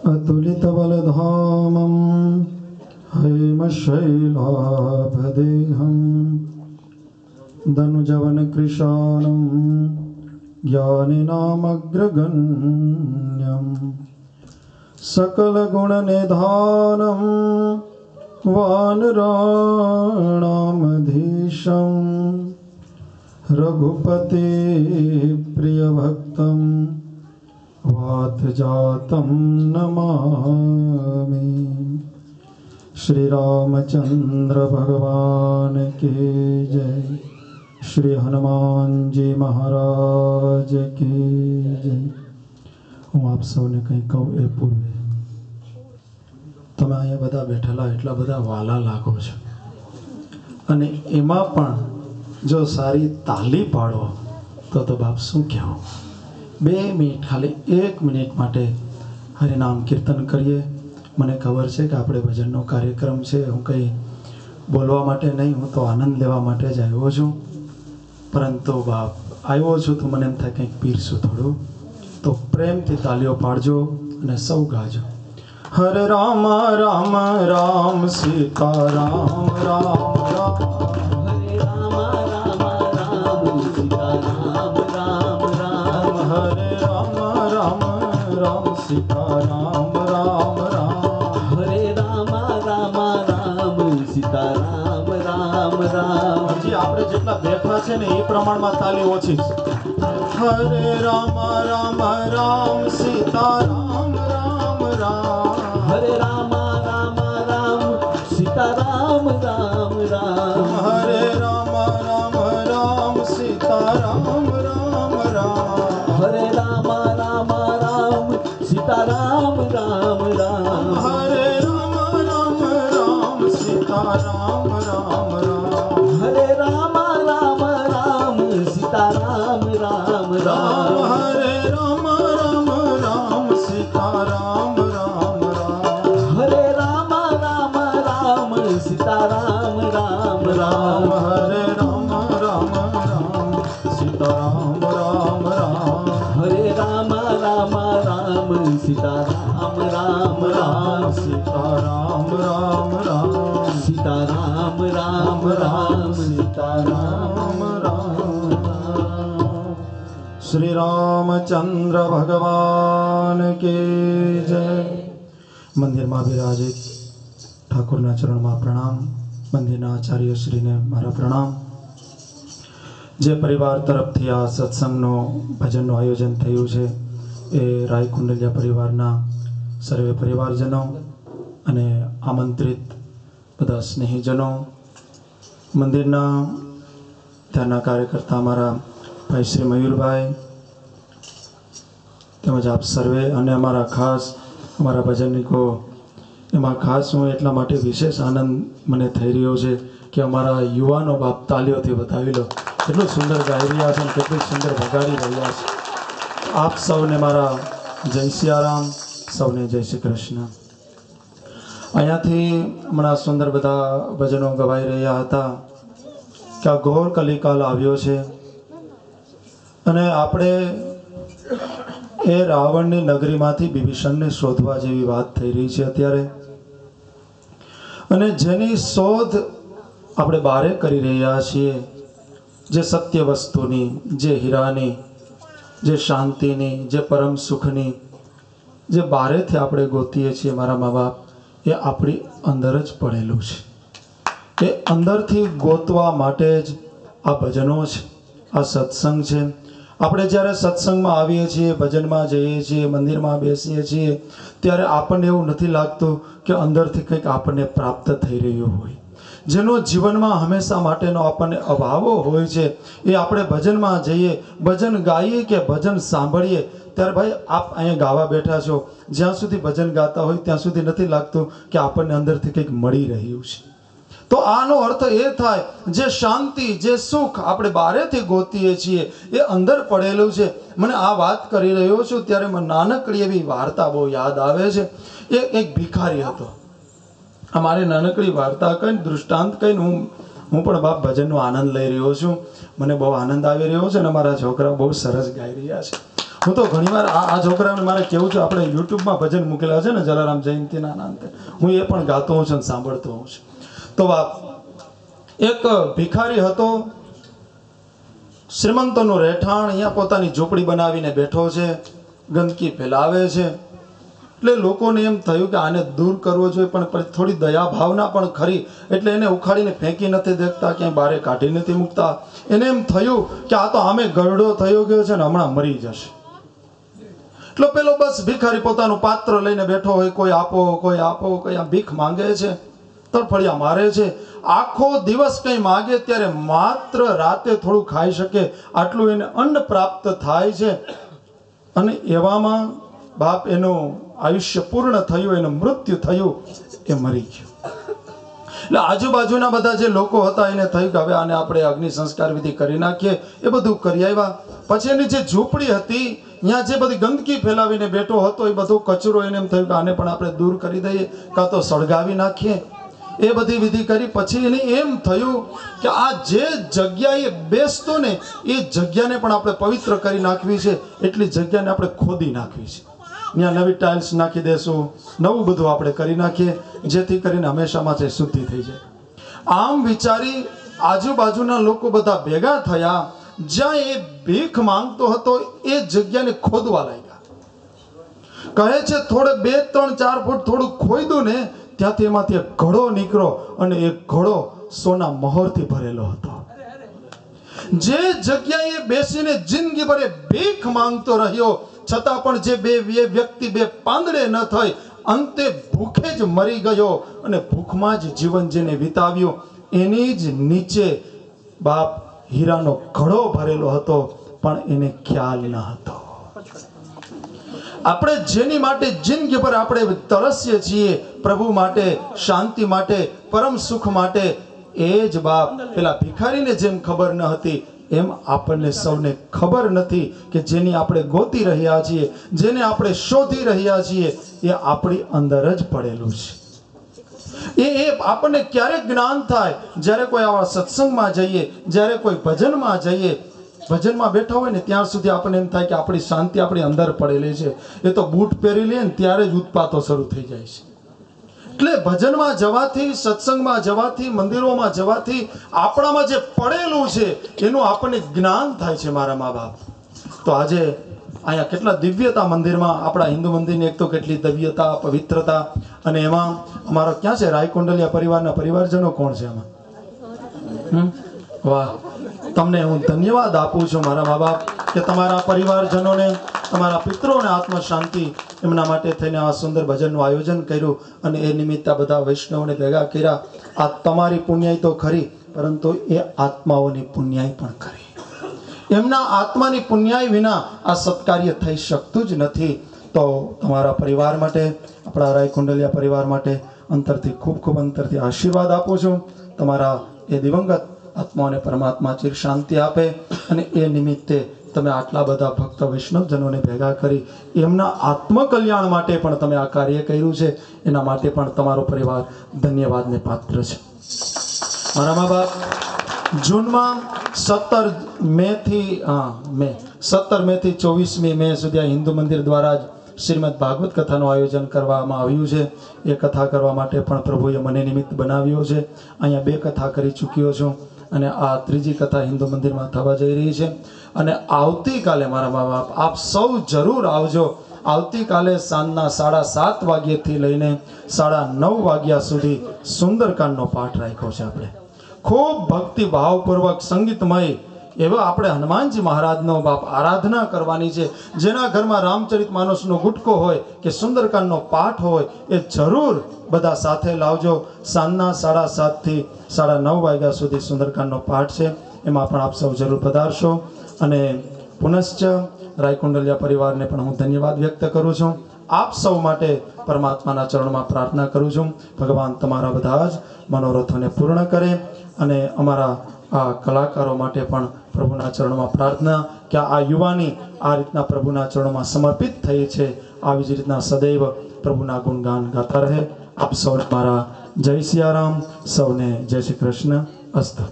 अतुलितबलधामं हैमशैलाभदेहं धनुजवनकृशानं ज्ञानिनामग्रगण्यं सकलगुणनिधानं वानराणामधीशं रघुपते प्रियभक्तं वातजातं नमामि। श्री रामचंद्र भगवान की जय। श्री हनुमान जी महाराज की जय। હું આપ સૌને કંઈ કહું એ પૂર્વે તમે અહીંયા બધા બેઠેલા એટલા બધા વાલા લાગો છો, અને એમાં પણ જો સારી તાલી પાડો તો બાપ શું કહેવું। 2 મિનિટ ખાલી 1 મિનિટ માટે હરિનામ કીર્તન કરીએ। મને ખબર છે કે આપણે ભજનનો કાર્યક્રમ છે, હું કંઈ બોલવા માટે નહીં, હું તો આનંદ લેવા માટે જ આવ્યો છું। પરંતુ બાપ આવ્યો છું તો મને એમ થાય કંઈક પીરશું થોડું, તો પ્રેમથી તાલીઓ પાડજો અને સૌ ગાજો। હરે રામ રામ રામ સીતા રામ રામ રામ, હરે રામ રામ રામ સીતા રામ રામ રામ, હરે રામ રામ રામ સીતા રામ રામ રામ, હરે રામ રામ રામ સીતા રામ રામ રામ। હજી આપણે જેટલા બેઠા છે ને એ પ્રમાણમાં તાલી ઓછી છે। હરે રામ રામ રામ સીતા રામ રામ રામ, હરે રામ રામ રામ સીતા રામ રામ રામ, હરે રામ રામ રામ સીતા રામ રામ રામ, હરે રામ રામ રામ સીતા રામ રામ રામ, હરે રામ રામ રામ સીતા રામ રામ રામ, હરે રામ રામ રામ સીતા રામ રામ રામ, હરે રામ રામ રામ સીતા રામ રામ રામ, હરે રામ રામ રામ સીતા રામ રામ રામ, હરે રામ રામ રામ સીતા રામ રામ રામ, હરે રામ રામ રામ સીતા રામ રામ રામ, સીતા રામ રામ રામ, સીતા રામ રામ રામ, સીતા રામ રામ રામ। श्री रामचंद्र भगवान की जय। मंदिर में विराजित ठाकुरना चरण में प्रणाम। मंदिरना आचार्य श्री ने मारा प्रणाम। जे परिवार तरफ थी आ सत्संगनो भजननो आयोजन थयुं छे ए राय कुंडलिया परिवारना सर्वे परिवारजनों अने आमंत्रित बधा स्नेहीजनों, मंदिरना त्याना कार्यकर्ता मारा भाई श्री मयूरभाई તેમજ આપ સર્વે અને અમારા ખાસ અમારા ભજનિકો, એમાં ખાસ હું એટલા માટે વિશેષ આનંદ મને થઈ રહ્યો છે કે અમારા યુવાનો બાપ તાલીઓથી બતાવી લો કેટલું સુંદર ગાઈ રહ્યા છે, કેટલું સુંદર વગાડી રહ્યા છે। આપ સૌને મારા જય સિયારામ, સૌને જય શ્રી કૃષ્ણ। અહીંયાથી હમણાં સુંદર બધા ભજનો ગવાઈ રહ્યા હતા કે આ ઘોર કલિકાલ આવ્યો છે અને આપણે એ રાવણની નગરીમાંથી વિભીષણને શોધવા જેવી વાત થઈ રહી છે અત્યારે, અને જેની શોધ આપણે બારે કરી રહ્યા છીએ, જે સત્ય વસ્તુની, જે હીરાની, જે શાંતિની, જે પરમ સુખની, જે બારેથી આપણે ગોતીએ છીએ મારા મા બાપ, એ આપણી અંદર જ પડેલું છે। એ અંદરથી ગોતવા માટે જ આ ભજનો છે, આ સત્સંગ છે। આપણે જ્યારે સત્સંગમાં આવીએ છીએ, ભજનમાં જઈએ છીએ, મંદિરમાં બેસીએ છીએ, ત્યારે આપણને એવું નથી લાગતું કે અંદરથી કંઈક આપણને પ્રાપ્ત થઈ રહ્યું હોય, જેનો જીવનમાં હંમેશા માટેનો આપણને અભાવો હોય છે। એ આપણે ભજનમાં જઈએ, ભજન ગાઈએ કે ભજન સાંભળીએ ત્યારે ભાઈ આપ અહીંયા ગાવા બેઠા છો, જ્યાં સુધી ભજન ગાતા હોય ત્યાં સુધી નથી લાગતું કે આપણને અંદરથી કંઈક મળી રહ્યું છે। તો આનો અર્થ એ થાય જે શાંતિ, જે સુખ આપણે બારેથી ગોતીએ છીએ એ અંદર પડેલું છે। મને આ વાત કરી રહ્યો છું ત્યારે મને નાનકડી એવી વાર્તા બહુ યાદ આવે છે। એક ભિખારી હતો। અમારી નાનકડી વાર્તા કહીને, દૃષ્ટાંત કહીને હું પણ બાપ ભજનનો આનંદ લઈ રહ્યો છું। મને બહુ આનંદ આવી રહ્યો છે અને મારા છોકરા બહુ સરસ ગાઈ રહ્યા છે। હું તો ઘણીવાર આ છોકરાને મારે કેવું છે, આપણે યુટ્યુબમાં ભજન મૂકેલા છે ને જલારામ જયંતીના અંતે, હું એ પણ ગાતો હોઉં છું અને સાંભળતો હોઉં છું. તો એક ભિખારી હતો, શ્રીમંતોનું રહેઠાણ, અહીંયા પોતાની ઝૂંપડી બનાવીને બેઠો છે, ગંદકી ફેલાવે છે. એટલે લોકોને એમ થયું કે આને દૂર કરવો જોઈએ, પણ પછી થોડી દયા ભાવના પણ ખરી, એટલે એને ઉખાડીને ફેંકી નથી દેતા, ક્યાંય બારે કાઢી નથી મૂકતા. એને એમ થયું કે આ તો આમે ગરડો થયો ગયો છે ને હમણાં મરી જશે. એટલે પેલો બસ ભિખારી પોતાનું પાત્ર લઈને બેઠો હોય, કોઈ આપો કોઈ આપો, કોઈ આ ભીખ માંગે છે, તરફડિયા મારે છે. આખો દિવસ કંઈ માગે ત્યારે માત્ર રાતે થોડું ખાઈ શકે આટલું એને અન્ન પ્રાપ્ત થાય છે. અને એવામાં બાપ એનું આયુષ્ય પૂર્ણ થયું, એનું મૃત્યુ થયું, એ મરી ગયું. એટલે આજુબાજુના બધા જે લોકો હતા એને થયું કે હવે આને આપણે અગ્નિ સંસ્કાર વિધિ કરી નાખીએ. એ બધું કરી આવ્યા. પછી એની જે ઝૂંપડી હતી, ત્યાં જે બધી ગંદકી ફેલાવીને બેઠો હતો, એ બધો કચરો એને એમ થયું કે આને પણ આપણે દૂર કરી દઈએ, કાં તો સળગાવી નાખીએ. એ બધી વિધિ કરી. પછી એને એમ થયું કે આ જે જગ્યાએ બેસતો ને એ જગ્યાને પણ આપણે પવિત્ર કરી નાખવી છે. એટલી જગ્યાને આપણે ખોદી નાખવી છે. ત્યાં નવી ટાઇલ્સ નાખી દેશું, નવું બધું આપણે કરી નાખીએ, જેથી કરીને હંમેશા માટે શુદ્ધિ થઈ જાય. આમ વિચારી આજુબાજુના લોકો બધા ભેગા થયા. જ્યાં એ ભીખ માંગતો હતો એ જગ્યાને ખોદવા લાગ્યા. કહે છે થોડે 2, 3, 4 ફૂટ થોડું ખોદ્યું ને ત્યાંથી એમાંથી એક ઘડો નીકળ્યો, અને એ ઘડો સોના મહોરથી ભરેલો હતો. જે જગ્યાએ બેસીને જિંદગી ભરે ભીખ માંગતો રહ્યો, છતાં પણ જે બે વ્યક્તિ બે પાંદડે ન થઈ, અંતે ભૂખે જ મરી ગયો. અને ભૂખમાં જ જીવન જેને વિતાવ્યું, એની જ નીચે બાપ હીરાનો ઘડો ભરેલો હતો, પણ એને ખ્યાલ ન હતો. આપણે જેની માટે જિંદગી પર આપણે તરસીએ છીએ, પ્રભુ માટે, શાંતિ માટે, પરમ સુખ માટે, એ જ બાપ પેલા ભિખારીને જેમ ખબર ન હતી, એમ આપણને સૌને ખબર નથી કે જેની આપણે ગોતી રહ્યા છીએ, જેને આપણે શોધી રહ્યા છીએ, એ આપણી અંદર જ પડેલું છે. એ આપણને ક્યારેક જ્ઞાન થાય જ્યારે કોઈ આવા સત્સંગમાં જઈએ, જ્યારે કોઈ ભજનમાં જઈએ. ભજનમાં બેઠા હોય ને ત્યાં સુધી આપણને એમ થાય કે આપણી શાંતિ આપણી અંદર પડેલી છે. એ તો બૂટ પહેરી લે ને ત્યારે જ ઉત્પાતો શરૂ થઈ જાય છે. એટલે ભજનમાં જવાથી, સત્સંગમાં જવાથી, મંદિરોમાં જવાથી આપણામાં જે પડેલું છે એનું આપણને જ્ઞાન થાય છે. મારા મા બાપ તો આજે અહીંયા કેટલા દિવ્યતા મંદિરમાં, આપણા હિન્દુ મંદિરની એક તો કેટલી દિવ્યતા, પવિત્રતા. અને એમાં અમારો ક્યાં છે રાયકુંડલિયા પરિવારના પરિવારજનો કોણ છે આમાં? વાહ, તમને હું ધન્યવાદ આપું છું મારા મા બાપ કે તમારા પરિવારજનોને, તમારા પિતરોને આત્મ શાંતિ, એમના માટે થઈને આ સુંદર ભજનનું આયોજન કર્યું. અને એ નિમિત્તે બધા વૈષ્ણવને ભેગા કર્યા. આ તમારી પુણ્યાઈ તો ખરી, પરંતુ એ આત્માઓની પુણ્યાઈ પણ ખરી. એમના આત્માની પુણ્યાઈ વિના આ સત્કાર્ય થઈ શકતું જ નથી. તો તમારા પરિવાર માટે, આપણા રાયકુંડલિયા પરિવાર માટે અંતરથી ખૂબ ખૂબ અંતરથી આશીર્વાદ આપું છું. તમારા એ દિવંગત આત્માઓને પરમાત્મા ચિર શાંતિ આપે. અને એ નિમિત્તે તમે આટલા બધા ભક્ત વૈષ્ણવજનોને ભેગા કરી એમના આત્મકલ્યાણ માટે પણ તમે આ કાર્ય કર્યું છે. એના માટે પણ તમારો પરિવાર ધન્યવાદને પાત્ર છે. મારા મા બાપ જૂનમાં 17 મેથી 24મી મે સુધી આ હિન્દુ મંદિર દ્વારા જ શ્રીમદ ભાગવત કથાનું આયોજન કરવામાં આવ્યું છે. એ કથા કરવા માટે પણ પ્રભુએ મને નિમિત્ત બનાવ્યો છે. અહીંયા 2 કથા કરી ચૂક્યો છું, અને આ 3જી કથા હિન્દુ મંદિરમાં થવા જઈ રહી છે. અને આવતીકાલે મારા મા બાપ આપ સૌ જરૂર આવજો. આવતીકાલે સાંજના 7:30 વાગ્યાથી લઈને 9:30 વાગ્યા સુધી સુંદરકાંડનો પાઠ રાખ્યો છે. આપણે ખૂબ ભક્તિ ભાવપૂર્વક સંગીતમય એવો આપણે હનુમાનજી મહારાજનો બાપ આરાધના કરવાની છે. જેના ઘરમાં રામચરિત માનસનો ગુટકો હોય કે સુંદરકાંડનો પાઠ હોય એ જરૂર બધા સાથે લાવજો. સાંજના 7:30 થી 9:30 વાગ્યા સુધી સુંદરકાંડનો પાઠ છે. એમાં પણ આપ સૌ જરૂર પધારશો. અને પુનશ્ચ રાયકુંડલિયા પરિવારને પણ હું ધન્યવાદ વ્યક્ત કરું છું. આપ સૌ માટે પરમાત્માના ચરણમાં પ્રાર્થના કરું છું, ભગવાન તમારા બધા જ મનોરથોને પૂર્ણ કરે. અને અમારા આ કલાકારો માટે પણ પ્રભુના ચરણમાં પ્રાર્થના કે આ યુવાની આ રીતના પ્રભુના ચરણોમાં સમર્પિત થઈ છે, આવી જ રીતના સદૈવ પ્રભુના ગુણગાન ગાતા રહે. આપ સૌને મારા જય સિયારામ, સૌને જય શ્રી કૃષ્ણ. અસ્તુ.